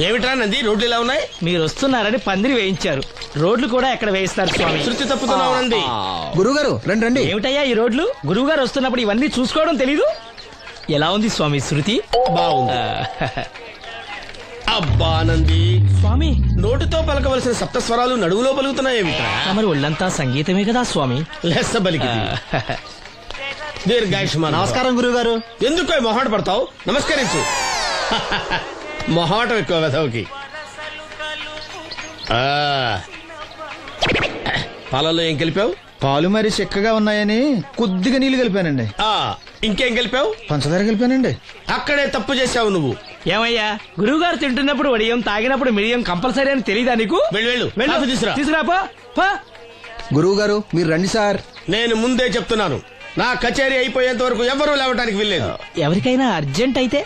ఏమిట్రా నంది, రోడ్లు ఇలా ఉన్నాయి? మీరు వస్తున్నారని పందిరి వేయించారు. రోడ్లు కూడా ఎక్కడ వేయిస్తారు స్వామి? శృతి తప్పుతున్నావు నంది. గురుగారు రండి రండి. ఏమిటయ్యా ఈ రోడ్లు? గురువు గారు వస్తున్నప్పుడు ఇవన్నీ చూసుకోవడం తెలీదు? ఎలా ఉంది స్వామి శృతి? బాగుంది. అబ్బా నంది, స్వామి నోటితో పలకవలసిన సప్తస్వరాలు నడువులో పలుకుతున్నాయేమిట్రా? మరి ఒళ్ళంతా సంగీతమే కదా స్వామి. లెస్స బలికి దీర్ఘాయుష్మాన్. నమస్కారం గురుగారు. ఎందుకు మొహాట పడతావు? నమస్కరించు. మొహాటం ఎక్కువ వెధవుకి. పాలలో ఏం కలిపావు? పాలు మరి చిక్కగా ఉన్నాయని కొద్దిగా నీళ్లు కలిపానండి. ఇంకేం కలిపావు? పంచదార కలిపానండి. అక్కడే తప్పు చేశావు నువ్వు. ఏమయ్యా, గురువు గారు తింటున్నప్పుడు వడియం, తాగినప్పుడు మిడియం కంపల్సరీ అని తెలీదా నీకు? వెళ్ళు కాఫీ తీసురా. తీసుకురా. గురువు గారు మీరు రండి సార్. నేను ముందే చెప్తున్నాను, నా కచేరీ అయిపోయేంత వరకు ఎవరూ లేవటానికి వెళ్ళలేదు. ఎవరికైనా అర్జెంట్ అయితే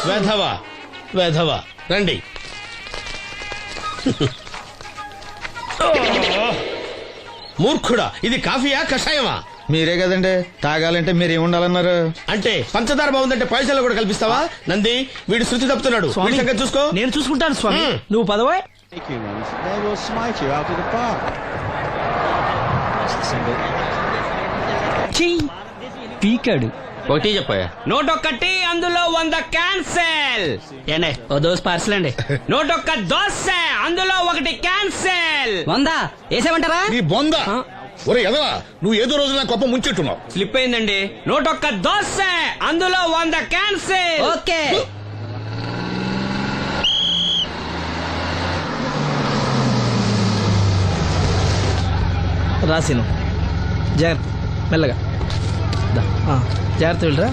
వెధవా వెధవా రండి. మూర్ఖుడా, ఇది కాఫీయా కషాయమా? మీరే కదండి తాగాలంటే మీరేముండాలన్నారు? అంటే పంచదార బాగుందంటే పైసలు కూడా కల్పిస్తావా? నంది, వీడు శృతి తప్పుతున్నాడు. స్వామి, వీడి సంగతి చూసుకో. నేను చూసుకుంటాను స్వామి. నువ్వు పదవా. They will smite you out of the park. పీకాడు. ఒకటి చెప్పాయా? నూటొక్కటి, అందులో 100 క్యాన్సెల్. ఏండే ఓ దోస్ పార్సల్ అండి. నూటొక్క దోశ, అందులో 1 క్యాన్సెల్. 100 వేసేమంటారా? నీ బొంద. ఒరే ఎదవా, నువ్వు ఏదో రోజు నా గొప్ప ముంచెట్టున్నావు. స్లిప్ అయిందండి. నూటొక్క దోశ, అందులో 100 క్యాన్సెల్. ఓకే. రాసిను జాగ్రత్త, మెల్లగా జాగ్రత్త వెళ్ళరా.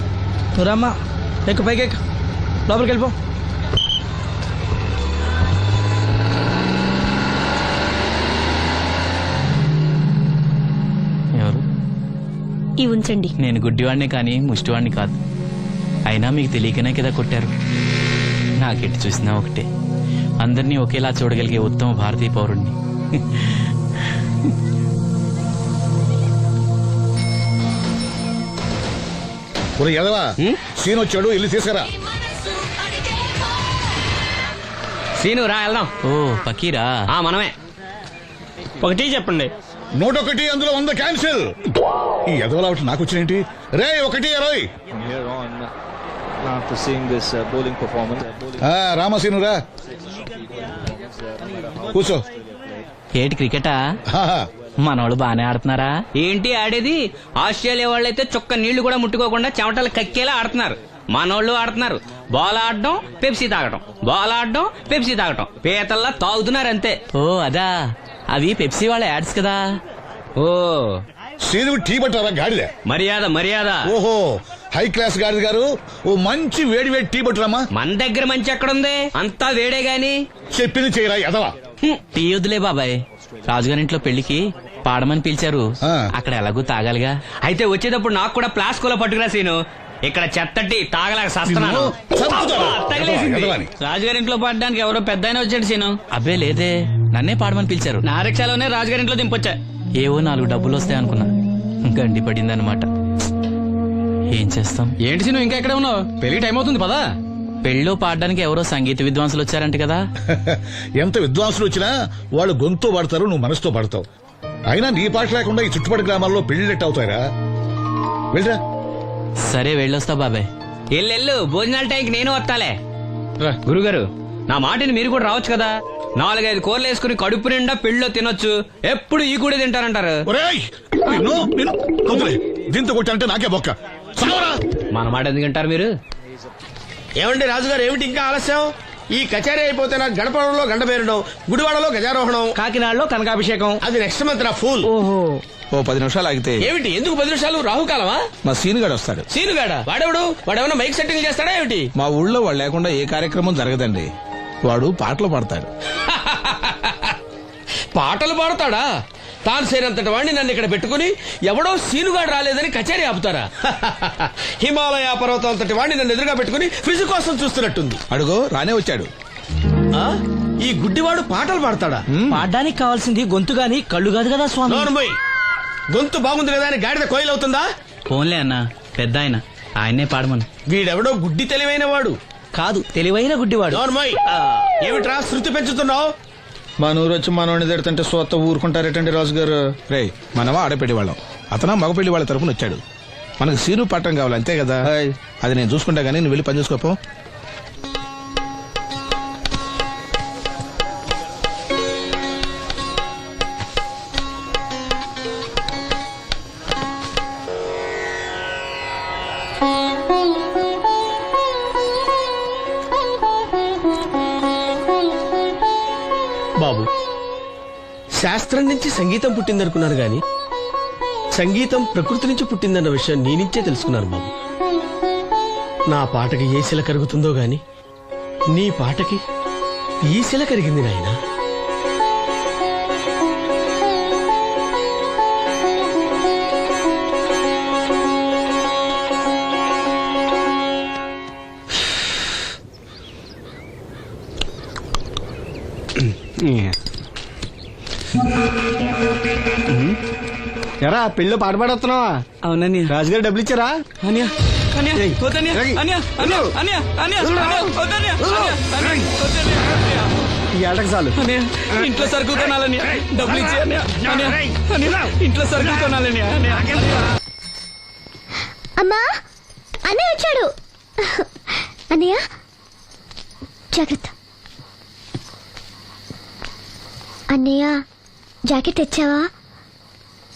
నువ్వు రామ్మా, ఎక్కు పైకి ఎక్కు, లోపలికి వెళ్ళిపో. ఎవరు? ఇవి ఉంచండి. నేను గుడ్డివాడినే కానీ ముష్టివాడిని కాదు. అయినా మీకు తెలియకనే కదా కొట్టారు. నాకెట్టి చూసినా ఒకటే, అందరినీ ఒకేలా చూడగలిగే ఉత్తమ భారతీయ పౌరుణ్ణి. ఒరే ఎదవా, సీన్ వచ్చాడు, ఇల్లు తీసుకురా. సీను రా, వెళ్దాం. ఓ పకీరా, మనమే. ఒకటి చెప్పండి. 101, అందులో 100 క్యాన్సిల్. ఈ ఎదవలా నాకు వచ్చినేంటి? రే 120. From here on, after seeing this bowling performance, రామసీను రా, కూర్చో. ఏటి క్రికెటా? మనోళ్ళు బానే ఆడుతున్నారా? ఏంటి ఆడేది? ఆస్ట్రేలియా వాళ్ళైతే చుక్క నీళ్లు కూడా ముట్టుకోకుండా చెమటలు కక్కేలా ఆడుతున్నారు. మనోళ్ళు ఆడుతున్నారు బాల్ ఆడడం, పెప్సీ తాగటం, బాల్ ఆడడం, పెప్సీ తాగటం, పీతల్లా తాగుతున్నారు అంతే. ఓ అదా, అవి పెప్సీ వాళ్ళ యాడ్స్ కదా. ఓ సీను టీ పట్టారా గాడిద? మర్యాద మర్యాద. ఓహో, హై క్లాస్ గాడిద గారు, ఓ మంచి వేడి వేడి టీ పట్టురామా. మన దగ్గర మంచి ఎక్కడుంది, అంతా వేడే గాని. చెప్పింది చేయరా ఎదవా. టీ వద్దులే బాబాయ్, రాజుగారింట్లో పెళ్లికి పాడమని పిలిచారు. అక్కడ ఎలాగూ తాగాలిగా. అయితే వచ్చేటప్పుడు నాకు కూడా ప్లాస్కోలో పట్టుకురా సీను. ఇక్కడ చెత్తటి తాగలేక సస్తున్నాను. రాజుగారింట్లో పడడానికి ఎవరో పెద్ద వచ్చాడు సీను. అబ్బే లేదే, నన్నే పాడమని పిలిచారు. నా రిక్షాలోనే రాజుగారింట్లో దింపొచ్చా. ఏవో 4 డబ్బులు వస్తాయి అనుకున్నా, గండి పడిందనమాట. ఏం చేస్తాం? ఏంటి సీను ఇంకా ఎక్కడ ఉన్నావు? పెళ్లి టైం అవుతుంది పదా. పెళ్ళిలో పాడడానికి ఎవరో సంగీత విద్వాంసులు వచ్చారంట కదా. ఎంత విద్వాంసులు వచ్చినా వాళ్ళు గొంతు పడతారు, నువ్వు మనసుతో పడతావు. అయినా నీ పాట లేకుండా ఈ చుట్టుపక్కల గ్రామాల్లో పెళ్లినట్టు అవుతాయిరా. వెళ్ళరా. సరే వెళ్ళొస్తా బాబాయ్. ఎల్లెళ్ళు, భోజనాల టైంకి నేను వస్తాలే. గురుగారు, నా మాటని మీరు కూడా రావచ్చు కదా. 4-5 కూరలు వేసుకుని కడుపు నిండా పెళ్ళిలో తినొచ్చు. ఎప్పుడు ఈ కూడా తింటారంటారు. దీంతో కొట్టానంటే నాకే బొక్క. మన మాట ఎందుకు తింటారు మీరు? ఏమండి రాజుగారు, ఏమిటి ఇంకా ఆలస్యం? ఈ కచేరీ అయిపోతే నాకు గణపవరంలో గండ పేరడం, గుడివాడలో గజారోహణం, కాకినాడలో కనకాభిషేకం. అది నెక్స్ట్ మంత్ నా ఫూల్. ఓహో, ఓ 10 నిమిషాలు ఆగితే. ఏమిటి, ఎందుకు 10 నిమిషాలు? రాహుకాలమా? మా సీనుగాడు వస్తాడు. సీనుగాడా? వాడేమన్నా మైక్ సెట్టింగ్ చేస్తాడా ఏమిటి? మా ఊళ్ళో వాడు లేకుండా ఏ కార్యక్రమం జరగదండి. వాడు పాటలు పాడతాడు. పాటలు పాడతాడా? తాను సేనంతటి వాడిని నన్ను ఇక్కడ పెట్టుకుని ఎవడో సీనుగాడు రాలేదని కచేరీ ఆపుతారా? హిమాలయ పర్వతం అంతటి వాడిని నన్ను ఎదురుగా పెట్టుకుని ఫ్రిజ్ కోసం చూస్తున్నట్టుంది. అడుగో రానే వచ్చాడు. ఈ గుడ్డివాడు పాటలు పాడతాడా? పాడడానికి కావాల్సింది గొంతు గాని కళ్ళు కాదు కదా స్వామి. నోర్మోయ్, గొంతు బాగుంది కదా అని గాడిద కోయిలవుతుందా? ఫోన్లే అన్న, పెద్ద ఆయన్నే పాడమను. వీడెవడో గుడ్డి తెలివైన వాడు. కాదు తెలివైన గుడ్డివాడు. నోర్మోయ్ ఏమిట్రా శృతి పెంచుతున్నావు? మన ఊరు వచ్చి మనోడిని తిడుతుంటే సొత్త ఊరుకుంటారేటండి రాజు గారు. రే మనమా ఆడపెళ్లి వాళ్ళం, అతను మగపెళ్లి వాళ్ళ తరపున వచ్చాడు. మనకు సీను పట్టం కావాలి అంతే కదా. హాయ్. అది నేను చూసుకుంటా గానీ నువ్వు వెళ్ళి పని చూసుకోపో. బాబు, శాస్త్రం నుంచి సంగీతం పుట్టిందనుకున్నారు గాని సంగీతం ప్రకృతి నుంచి పుట్టిందన్న విషయం నీ నుంచే తెలుసుకున్నాను బాబు. నా పాటకి ఏ శిల కరుగుతుందో గాని నీ పాటకి ఈ శిల కరిగింది నాయనా. ఎరా పెళ్ళి పాట పాడుతున్నావా? అవునని రాజుగారు డబ్బులు ఇచ్చారా? ఈ ఏటకి చాలు. ఇంట్లో సరుకులు కొనాలని డబ్బులు ఇచ్చే ఇంట్లో సరుకులు కొనాలని. అమ్మా అన్నయ్య వచ్చాడు. అన్నయ్య జాగ్రత్త. అన్నయ్య జాకెట్ తెచ్చావా?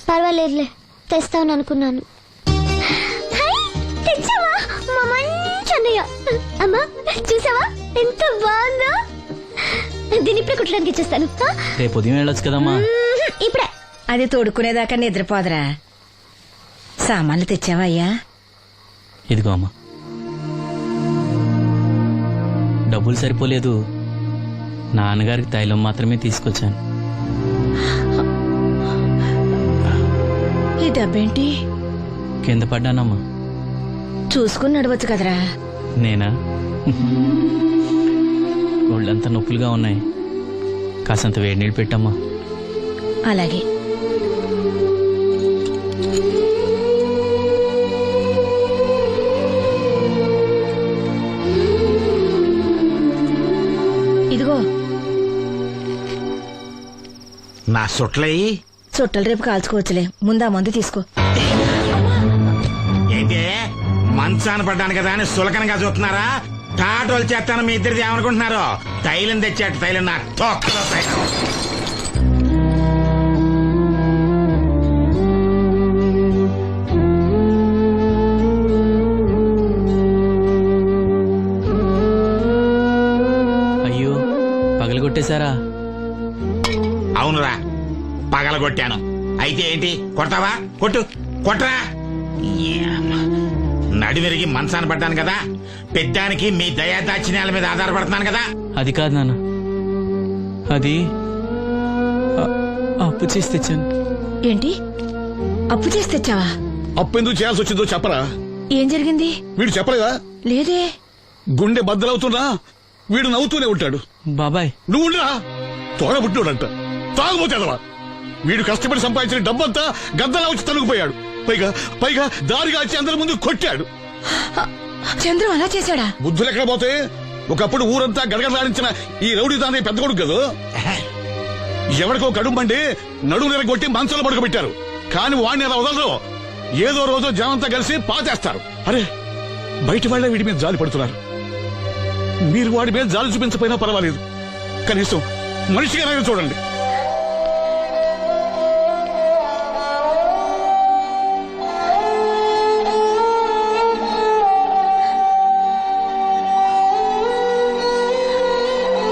పర్వాలేదులే, తెస్తావని అనుకున్నాను. హై, తెచ్చావా? మా మంచి అన్నయ్య. అమ్మా చూసావా ఎంత బాగుందో? దీన్ని ఇప్పుడే కుట్టడానికి ఇచ్చేస్తాను. రేపు ఉదయం వెళ్ళొచ్చు కదమ్మా. ఇప్పుడే. అది తోడుకునేదాకా నిద్రపోదరా. సామాన్లు తెచ్చావా అయ్యా? ఇదిగో అమ్మా. డబ్బులు సరిపోలేదు, నాన్నగారికి తైలం మాత్రమే తీసుకొచ్చాను. ఈ డబ్బేంటి? కింద పడ్డానమ్మా. చూసుకుని నడవచ్చు కదరా. నేనా? ఒళ్ళంతా నొప్పులుగా ఉన్నాయి, కాసంత వేడి నీళ్ళు పెట్టమ్మా. అలాగే. ఇదిగో నా సొట్లయి చుట్టలు రేపు కాల్చుకోవచ్చులే, ముందా మందు తీసుకో. ఏంటి మంచాన పడ్డాను కదా అని సులకనగా చూస్తున్నారా? టాటోలు చేస్తాను మీ ఇద్దరిది ఏమనుకుంటున్నారు? తైలం తెచ్చాడు, తైలం నా తొక్కలో తైలం. అయ్యో, పగలగొట్టేశారా? అవునురా, పగలగొట్టాను. అయితే ఏంటి, కొడతావా? కొట్టు, కొట్టరా. నడివిరిగి మంచాన పడ్డాను కదా, పెద్దానికి మీ దయాదాచిన్యాల మీద ఆధారపడుతున్నాను కదా. అది కాదు నాన్న, అది అప్పు చేసి తెచ్చాను. ఏంటి అప్పు చేసి తెచ్చావా? అప్పు ఎందుకు చేయాల్సి వచ్చిందో చెప్పరా? ఏం జరిగింది? వీడు చెప్పలేదా? లేదే. గుండె బద్దలవుతున్నా వీడు నవ్వుతూనే ఉంటాడు. బాబాయ్, నువ్వు ఉండరా, తోడబుట్టినోడంట, తాగుపోతేదవా. వీడు కష్టపడి సంపాదించిన డబ్బంతా గద్దలా వచ్చి తనుకుపోయాడు. పైగా పైగా దారిగా వచ్చి అందరి ముందు కొట్టాడు. చంద్రం అలా చేశాడా? బుద్ధులు ఎక్కడ పోతే, ఒకప్పుడు ఊరంతా గడగడలాడించిన ఈ రౌడీ దాని పెద్ద కొడుకు కదా. ఎవరికో కడుంబండి నడుము నెరగొట్టి మంచంలో పడుకోబెట్టారు. కానీ వాడిని అలా వదలరు. ఏదో రోజు జనంతా కలిసి పాతేస్తారు. అరే, బయట వాళ్ళే వీడి మీద జాలి పడుతున్నారు. మీరు వాడి మీద జాలి చూపించకపోయినా పర్వాలేదు, కనీసం మనిషిగా చూడండి.